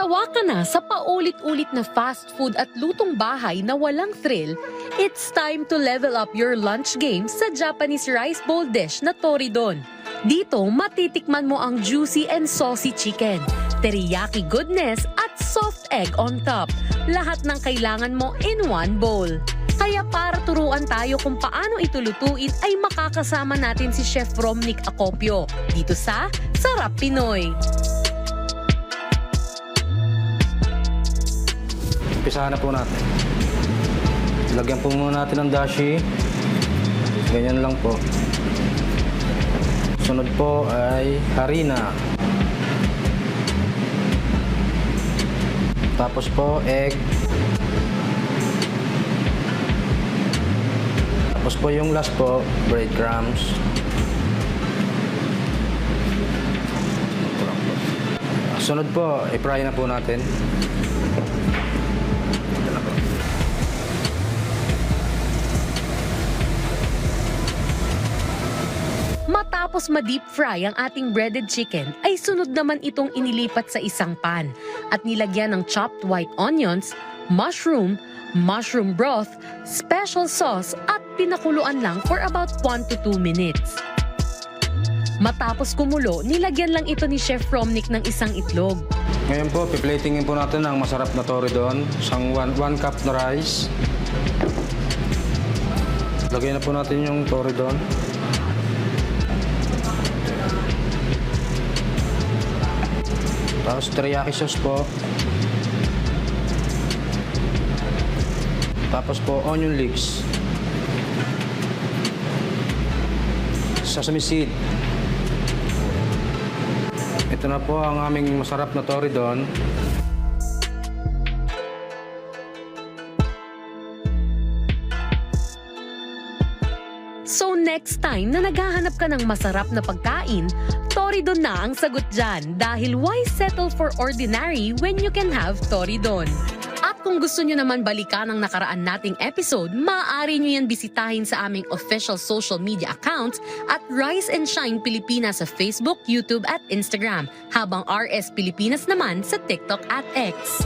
Sawa ka na sa paulit-ulit na fast food at lutong bahay na walang thrill? It's time to level up your lunch game sa Japanese rice bowl dish na Toridon. Dito, matitikman mo ang juicy and saucy chicken, teriyaki goodness at soft egg on top. Lahat ng kailangan mo in one bowl. Kaya para turuan tayo kung paano ito lutuin ay makakasama natin si Chef Romnick Acopio dito sa Sarap Pinoy. Umpisahan na po natin. Lagyan po muna natin ng dashi. Ganyan lang po. Sunod po ay harina. Tapos po egg. Tapos po yung last po, breadcrumbs. Sunod po, i-fry na po natin. Matapos ma-deep fry ang ating breaded chicken, ay sunod naman itong inilipat sa isang pan at nilagyan ng chopped white onions, mushroom broth, special sauce at pinakuluan lang for about 1 to 2 minutes. Matapos kumulo, nilagyan lang ito ni Chef Romnick ng isang itlog. Ngayon po, piplatingin po natin ang masarap na Toridon. Isang 1 cup na rice. Lagyan na po natin yung Toridon. Tapos teriyaki sauce po. Tapos po onion leeks. Sesame seed. Ito na po ang aming masarap na Toridon. So next time na naghahanap ka ng masarap na pagkain, Toridon na ang sagot dyan dahil why settle for ordinary when you can have Toridon? At kung gusto nyo naman balikan ang nakaraan nating episode, maaari nyo yan bisitahin sa aming official social media accounts at Rise and Shine Pilipinas sa Facebook, YouTube at Instagram, habang RS Pilipinas naman sa TikTok at X.